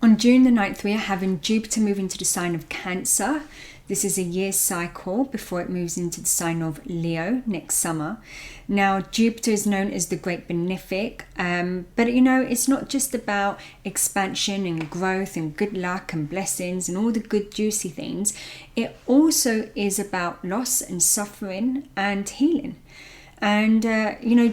On June the 9th, we are having Jupiter move into the sign of Cancer. This is a year cycle before it moves into the sign of Leo next summer. Now, Jupiter is known as the Great Benefic, but it's not just about expansion and growth and good luck and blessings and all the good juicy things. It also is about loss and suffering and healing. And,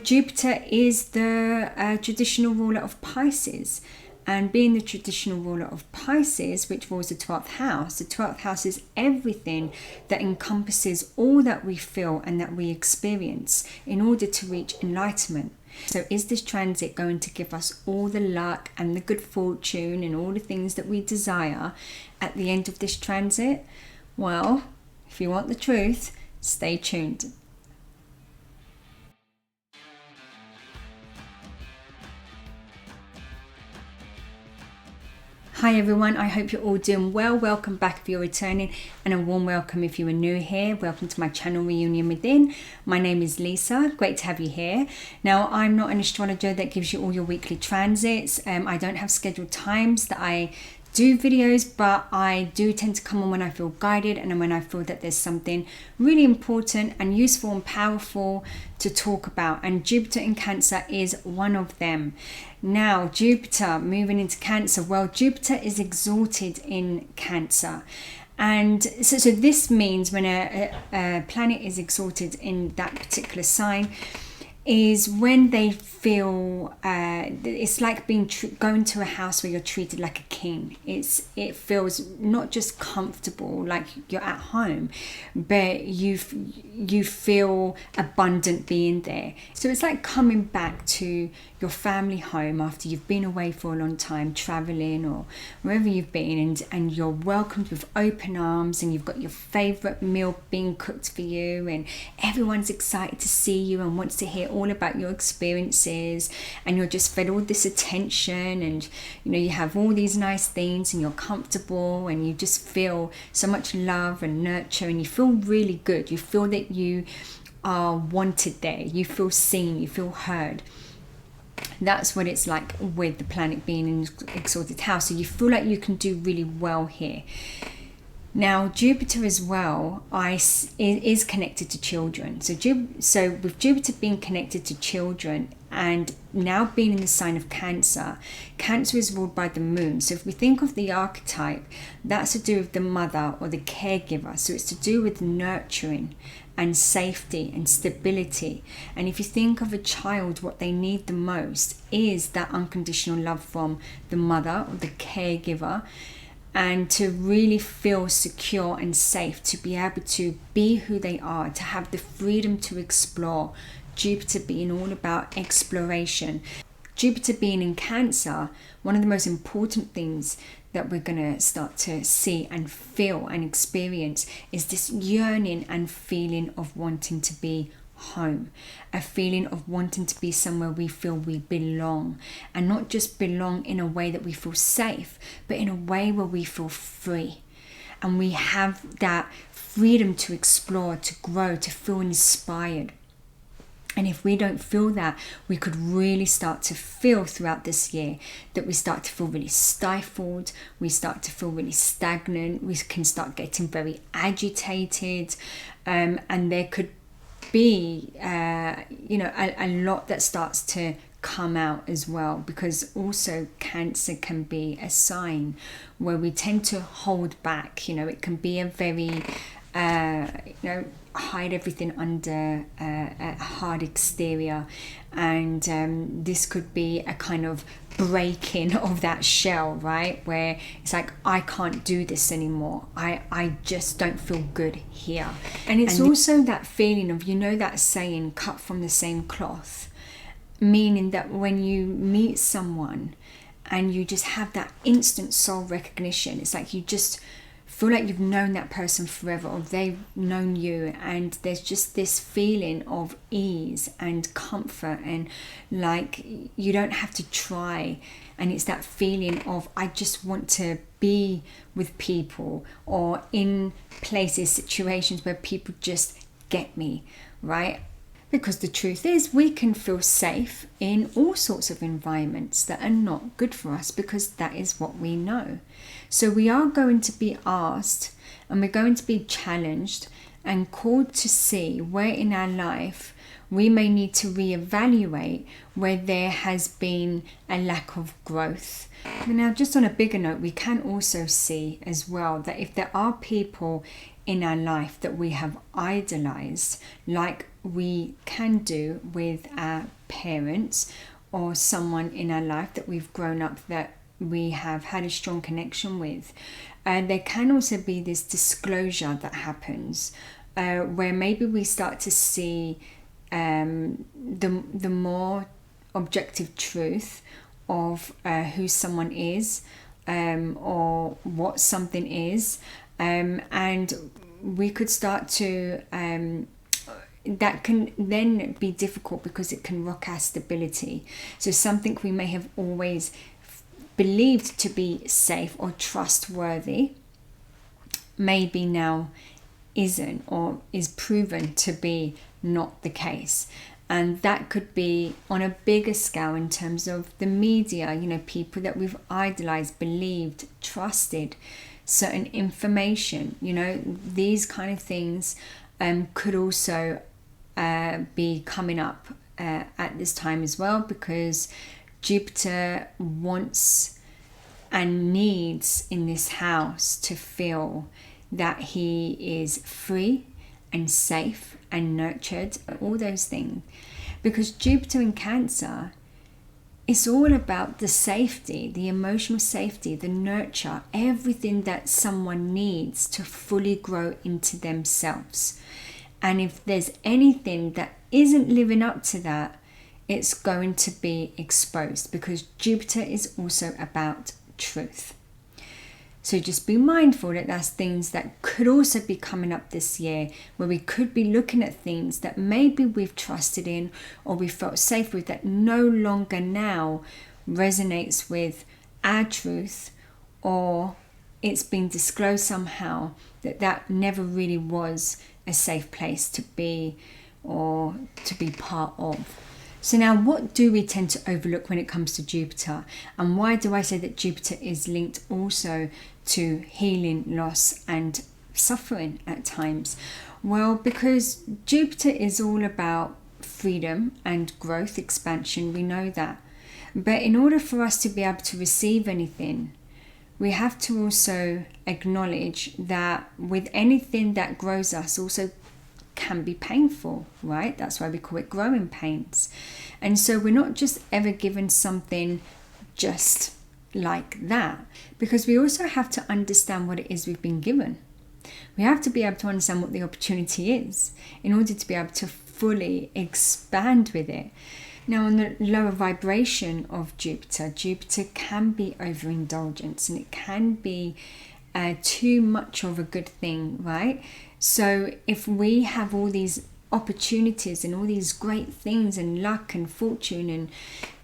Jupiter is the traditional ruler of Pisces. And being the traditional ruler of Pisces, which rules the 12th house is everything that encompasses all that we feel and that we experience in order to reach enlightenment. So is this transit going to give us all the luck and the good fortune and all the things that we desire at the end of this transit? Well, if you want the truth, stay tuned. Hi everyone, I hope you're all doing well. Welcome back if you're returning, and a warm welcome if you are new here. Welcome to my channel Reunion Within. My name is Lisa, great to have you here. Now, I'm not an astrologer that gives you all your weekly transits. I don't have scheduled times that I do videos, but I do tend to come on when I feel guided and when I feel that there's something really important and useful and powerful to talk about, and Jupiter in Cancer is one of them. Now, Jupiter moving into Cancer, well, Jupiter is exalted in Cancer. And so this means when a planet is exalted in that particular sign is when they feel it's like going to a house where you're treated like a king. It feels not just comfortable like you're at home, but you feel abundant being there. So it's like coming back to your family home after you've been away for a long time, traveling or wherever you've been, and you're welcomed with open arms, and you've got your favorite meal being cooked for you, and everyone's excited to see you and wants to hear all about your experiences, and you're just fed all this attention, and you have all these nice things, and you're comfortable, and you just feel so much love and nurture, and you feel really good. You feel that you are wanted there, you feel seen, you feel heard. That's what it's like with the planet being in exalted house. So you feel like you can do really well here. Now, Jupiter as well is connected to children. So with Jupiter being connected to children and now being in the sign of Cancer, Cancer is ruled by the moon. So if we think of the archetype, that's to do with the mother or the caregiver. So it's to do with nurturing and safety and stability. And if you think of a child, what they need the most is that unconditional love from the mother or the caregiver, and to really feel secure and safe, to be able to be who they are, to have the freedom to explore. Jupiter being all about exploration. Jupiter being in Cancer, one of the most important things that we're going to start to see and feel and experience is this yearning and feeling of wanting to be home, a feeling of wanting to be somewhere we feel we belong, and not just belong in a way that we feel safe, but in a way where we feel free, and we have that freedom to explore, to grow, to feel inspired. And if we don't feel that, we could really start to feel throughout this year that we start to feel really stifled, we start to feel really stagnant, we can start getting very agitated, and there could be a lot that starts to come out as well, because also Cancer can be a sign where we tend to hold back. It can be a very hide everything under a hard exterior, and this could be a kind of breaking of that shell, right, where it's like, I can't do this anymore, I just don't feel good here. And it's also that feeling of, that saying, cut from the same cloth, meaning that when you meet someone and you just have that instant soul recognition, it's like you just feel like you've known that person forever, or they've known you, and there's just this feeling of ease and comfort, and like you don't have to try, and it's that feeling of, I just want to be with people or in places, situations where people just get me, right? Because the truth is, we can feel safe in all sorts of environments that are not good for us, because that is what we know. So we are going to be asked, and we're going to be challenged and called to see where in our life we may need to reevaluate where there has been a lack of growth. Now, just on a bigger note, we can also see as well that if there are people in our life that we have idolized, like we can do with our parents or someone in our life that we've grown up that we have had a strong connection with, there can also be this disclosure that happens where maybe we start to see the more objective truth of who someone is or what something is, and we could start to that can then be difficult because it can rock our stability. So something we may have always believed to be safe or trustworthy maybe now isn't, or is proven to be not the case. And that could be on a bigger scale in terms of the media, people that we've idolized, believed, trusted, certain information, these kind of things could also be coming up at this time as well, because Jupiter wants and needs in this house to feel that he is free and safe and nurtured, all those things. Because Jupiter in Cancer, it's all about the safety, the emotional safety, the nurture, everything that someone needs to fully grow into themselves. And if there's anything that isn't living up to that, it's going to be exposed, because Jupiter is also about truth. So just be mindful that that's things that could also be coming up this year, where we could be looking at things that maybe we've trusted in or we felt safe with that no longer now resonates with our truth, or it's been disclosed somehow that never really was a safe place to be or to be part of. So now, what do we tend to overlook when it comes to Jupiter? And why do I say that Jupiter is linked also to healing, loss and suffering at times? Well, because Jupiter is all about freedom and growth, expansion, we know that. But in order for us to be able to receive anything, we have to also acknowledge that with anything that grows us also can be painful, right? That's why we call it growing pains. And so we're not just ever given something just like that, because we also have to understand what it is we've been given. We have to be able to understand what the opportunity is in order to be able to fully expand with it. Now, on the lower vibration of Jupiter can be overindulgence, and it can be too much of a good thing, right? So if we have all these opportunities and all these great things and luck and fortune and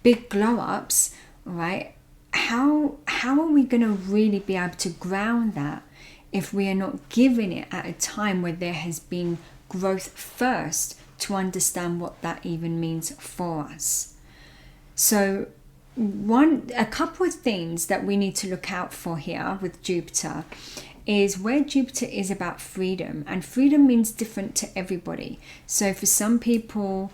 big glow ups, right? How are we going to really be able to ground that if we are not giving it at a time where there has been growth first to understand what that even means for us? So a couple of things that we need to look out for here with Jupiter is where Jupiter is about freedom, and freedom means different to everybody. So for some people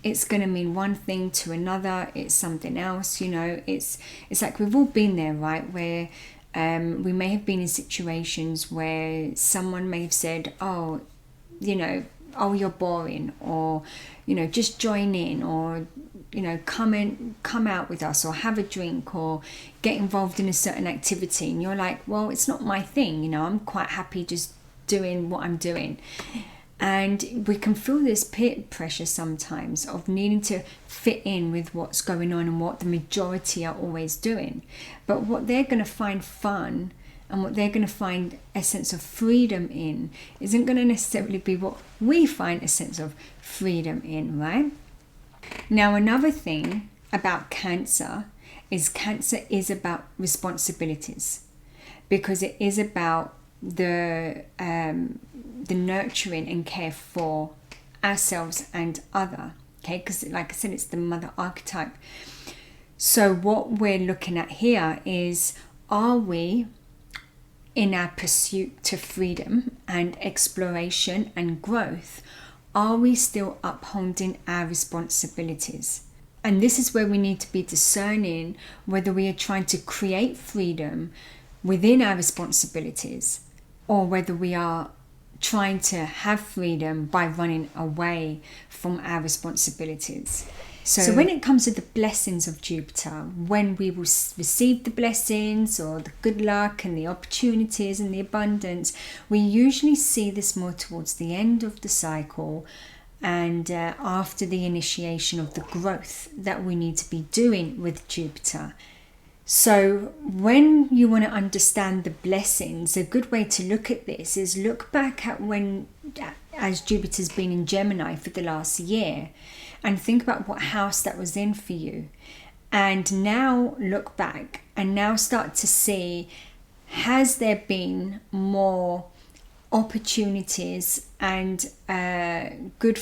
it's going to mean one thing, to another it's something else. It's like we've all been there, right? Where we may have been in situations where someone may have said, oh, you're boring, or just join in, or come out with us, or have a drink, or get involved in a certain activity, and you're like, well, it's not my thing, I'm quite happy just doing what I'm doing. And we can feel this peer pressure sometimes of needing to fit in with what's going on and what the majority are always doing. But what they're going to find fun and what they're going to find a sense of freedom in isn't going to necessarily be what we find a sense of freedom in, right? Now, another thing about Cancer is about responsibilities, because it is about the nurturing and care for ourselves and other. Okay, because like I said, it's the mother archetype. So what we're looking at here is, are we in our pursuit to freedom and exploration and growth, are we still upholding our responsibilities? And this is where we need to be discerning whether we are trying to create freedom within our responsibilities, or whether we are trying to have freedom by running away from our responsibilities. So when it comes to the blessings of Jupiter, when we will receive the blessings or the good luck and the opportunities and the abundance, we usually see this more towards the end of the cycle and after the initiation of the growth that we need to be doing with Jupiter. So when you want to understand the blessings, a good way to look at this is look back at when, as Jupiter's been in Gemini for the last year, and think about what house that was in for you. And now look back and now start to see, has there been more opportunities and good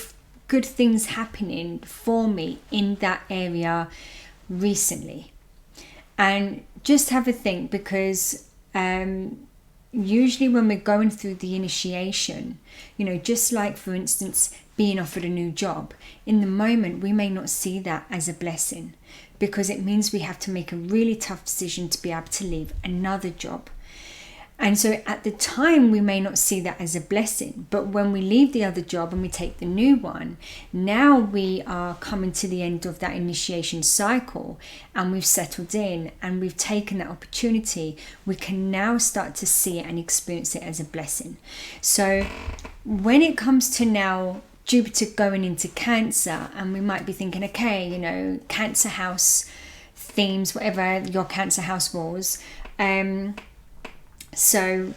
things happening for me in that area recently? And just have a think, because usually when we're going through the initiation, just like, for instance, being offered a new job, in the moment we may not see that as a blessing, because it means we have to make a really tough decision to be able to leave another job. And so at the time we may not see that as a blessing, but when we leave the other job and we take the new one, now we are coming to the end of that initiation cycle and we've settled in and we've taken that opportunity. We can now start to see it and experience it as a blessing. So when it comes to now Jupiter going into Cancer, and we might be thinking, okay, Cancer house themes, whatever your Cancer house was, so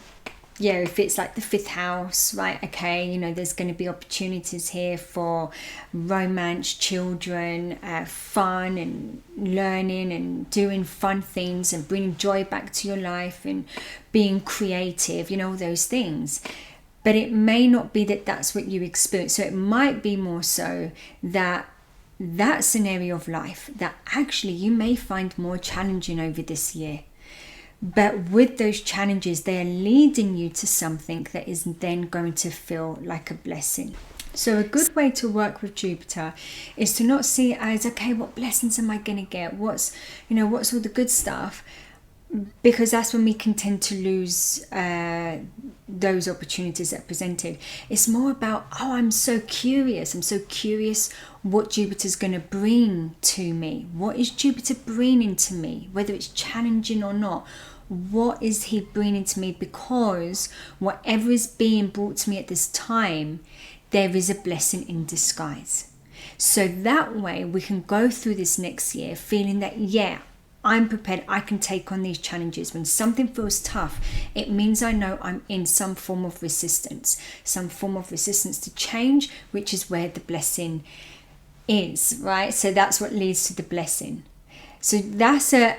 yeah, if it's like the 5th house, right, okay, there's going to be opportunities here for romance, children, fun and learning and doing fun things and bringing joy back to your life and being creative, all those things. But it may not be that that's what you experience. So it might be more so that scenario of life that actually you may find more challenging over this year. But with those challenges, they are leading you to something that is then going to feel like a blessing. So a good way to work with Jupiter is to not see it as, okay, what blessings am I going to get? What's all the good stuff? Because that's when we can tend to lose those opportunities that are presented. It's more about, I'm so curious. I'm so curious what Jupiter's going to bring to me. What is Jupiter bringing to me? Whether it's challenging or not, what is he bringing to me? Because whatever is being brought to me at this time, there is a blessing in disguise. So that way we can go through this next year feeling that, I'm prepared, I can take on these challenges. When something feels tough, it means I know I'm in some form of resistance to change, which is where the blessing is, right? So that's what leads to the blessing. So that's a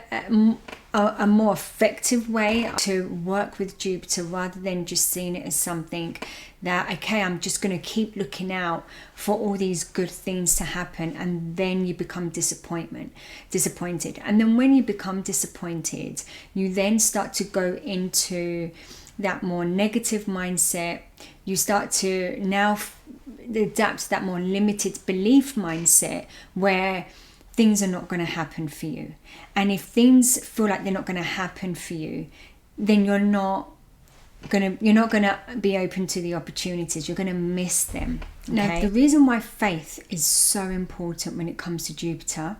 more effective way to work with Jupiter, rather than just seeing it as something that, okay, I'm just going to keep looking out for all these good things to happen, and then you become disappointed. And then when you become disappointed, you then start to go into that more negative mindset. You start to now adapt to that more limited belief mindset where things are not going to happen for you. And if things feel like they're not going to happen for you, then you're not going to be open to the opportunities. You're going to miss them. Okay? Now, the reason why faith is so important when it comes to Jupiter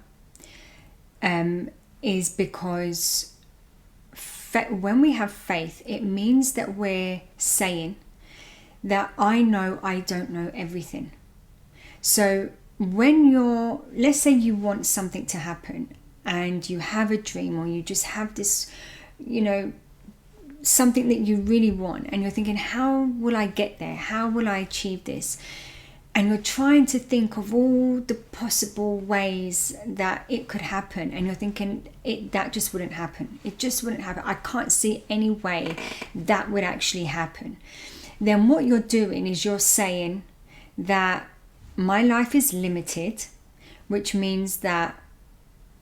is because when we have faith, it means that we're saying that I know I don't know everything. So when let's say you want something to happen and you have a dream, or you just have this, something that you really want, and you're thinking, how will I get there? How will I achieve this? And you're trying to think of all the possible ways that it could happen, and you're thinking that just wouldn't happen. It just wouldn't happen. I can't see any way that would actually happen. Then what you're doing is you're saying that my life is limited, which means that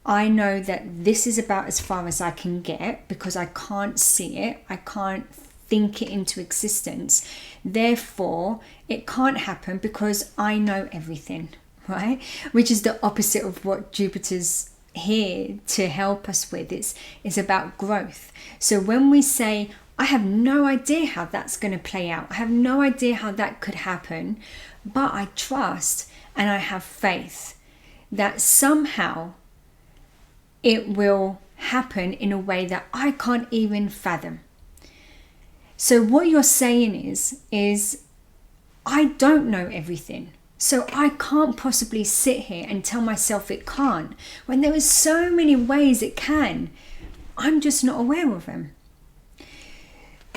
I know that this is about as far as I can get because I can't see it. I can't think it into existence. Therefore, it can't happen because I know everything, right? Which is the opposite of what Jupiter's here to help us with. It's about growth. So when we say, I have no idea how that's going to play out, I have no idea how that could happen, but I trust and I have faith that somehow it will happen in a way that I can't even fathom. So what you're saying is I don't know everything. So I can't possibly sit here and tell myself it can't, when there are so many ways it can. I'm just not aware of them.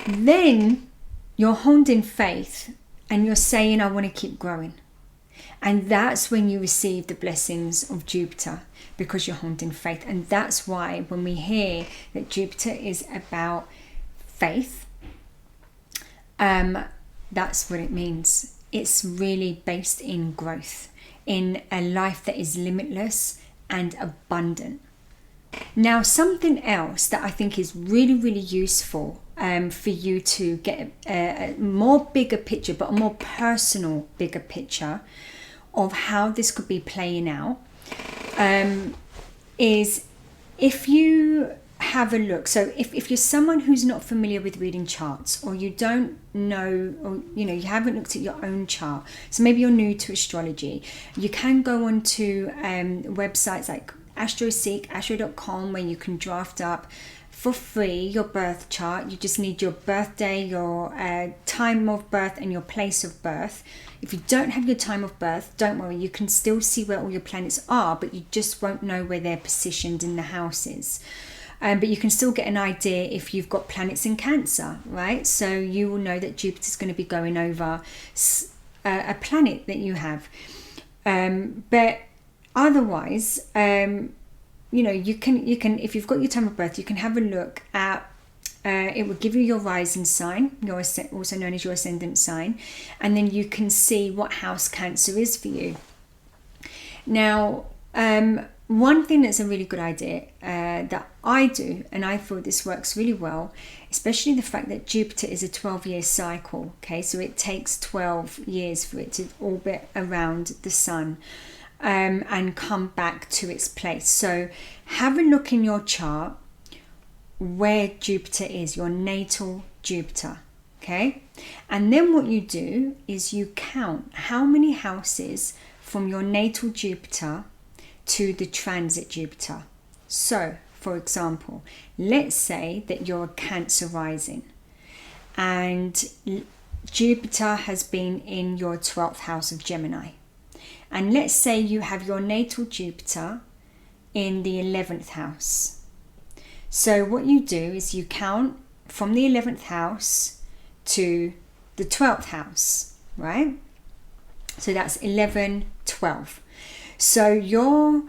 Then you're honed in faith and you're saying, I want to keep growing. And that's when you receive the blessings of Jupiter, because you're honed in faith. And that's why when we hear that Jupiter is about faith, that's what it means. It's really based in growth, in a life that is limitless and abundant. Now, something else that I think is really, really useful for you to get a more bigger picture, but a more personal bigger picture of how this could be playing out, is if you have a look. So if you're someone who's not familiar with reading charts, or you don't know, or you haven't looked at your own chart, so maybe you're new to astrology, you can go onto websites like astro.com, where you can draft up for free your birth chart. You just need your birthday, your time of birth, and your place of birth. If you don't have your time of birth, don't worry, you can still see where all your planets are, but you just won't know where they're positioned in the houses. But you can still get an idea if you've got planets in Cancer, right? So you will know that Jupiter's going to be going over a planet that you have. But otherwise, you can if you've got your time of birth, you can have a look at. It will give you your rising sign, also known as your ascendant sign, and then you can see what house Cancer is for you. Now, one thing that's a really good idea that I do, and I feel this works really well, especially the fact that Jupiter is a 12-year cycle, okay? So it takes 12 years for it to orbit around the sun and come back to its place. So have a look in your chart where Jupiter is, your natal Jupiter, okay? And then what you do is you count how many houses from your natal Jupiter to the transit Jupiter. So, for example, let's say that you're a Cancer rising and Jupiter has been in your 12th house of Gemini. And let's say you have your natal Jupiter in the 11th house. So what you do is you count from the 11th house to the 12th house, right? So that's 11, 12. So your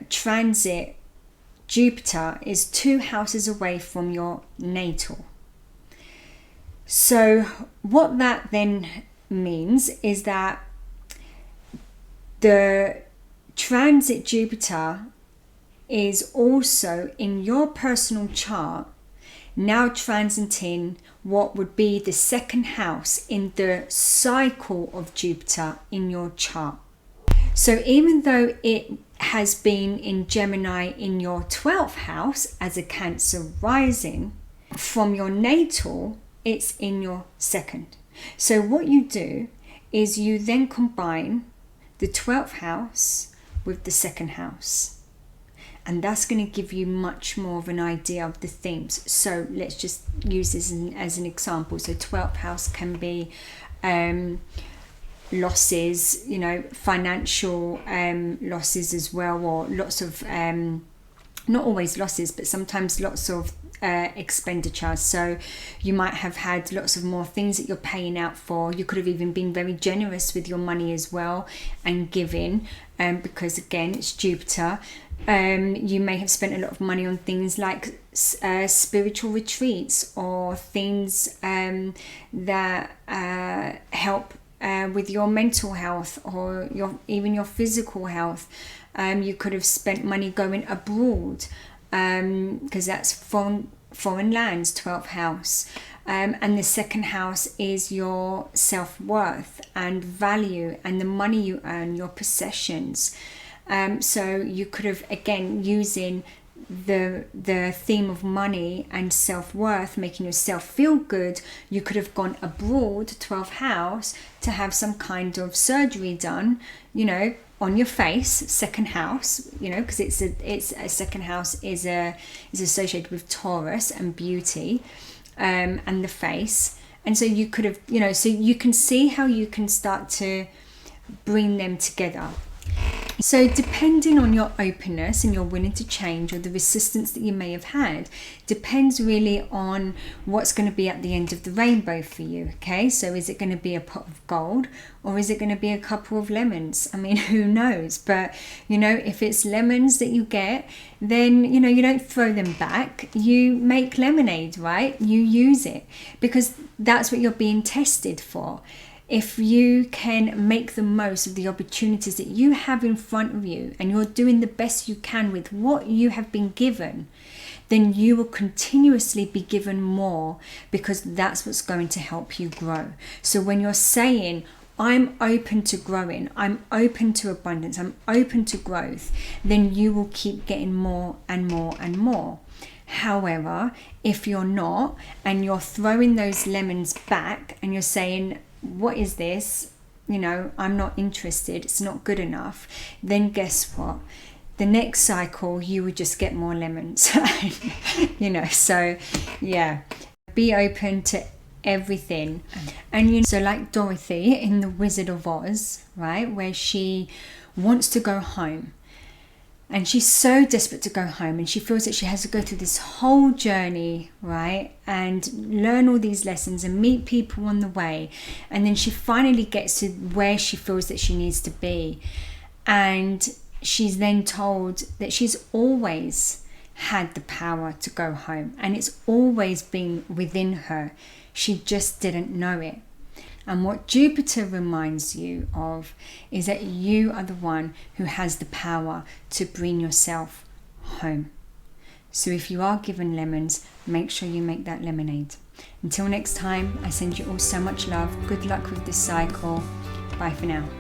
transit Jupiter is 2 houses away from your natal. So what that then means is that the transit Jupiter is also in your personal chart now transiting what would be the 2nd house in the cycle of Jupiter in your chart. So even though it has been in Gemini in your 12th house as a Cancer rising, from your natal, it's in your 2nd. So what you do is you then combine the 12th house with the 2nd house. And that's going to give you much more of an idea of the themes. So let's just use this as an example. So 12th house can be losses, financial losses as well, or lots of, not always losses, but sometimes lots of expenditure. So you might have had lots of more things that you're paying out for. You could have even been very generous with your money as well and giving, because again, it's Jupiter. You may have spent a lot of money on things like spiritual retreats, or things that help with your mental health or even your physical health. You could have spent money going abroad, because that's foreign lands, 12th house. And the second house is your self-worth and value and the money you earn, your possessions. So you could have, again, using the theme of money and self-worth, making yourself feel good, you could have gone abroad, 12th house, to have some kind of surgery done, on your face, second house, because it's a second house is associated with Taurus and beauty, and the face. And so you could have, so you can see how you can start to bring them together. So depending on your openness and your willing to change, or the resistance that you may have had, depends really on what's going to be at the end of the rainbow for you. Okay, so is it going to be a pot of gold, or is it going to be a couple of lemons? I mean, who knows? But if it's lemons that you get, then you don't throw them back, you make lemonade, right? You use it, because that's what you're being tested for. If you can make the most of the opportunities that you have in front of you, and you're doing the best you can with what you have been given, then you will continuously be given more, because that's what's going to help you grow. So when you're saying, I'm open to growing, I'm open to abundance, I'm open to growth, then you will keep getting more and more and more. However, if you're not, and you're throwing those lemons back and you're saying, what is this? I'm not interested, it's not good enough, then guess what? The next cycle, you would just get more lemons. So yeah, be open to everything. And so like Dorothy in The Wizard of Oz, right, where she wants to go home, and she's so desperate to go home, and she feels that she has to go through this whole journey, right, and learn all these lessons and meet people on the way. And then she finally gets to where she feels that she needs to be. And she's then told that she's always had the power to go home, and it's always been within her. She just didn't know it. And what Jupiter reminds you of is that you are the one who has the power to bring yourself home. So if you are given lemons, make sure you make that lemonade. Until next time, I send you all so much love. Good luck with this cycle. Bye for now.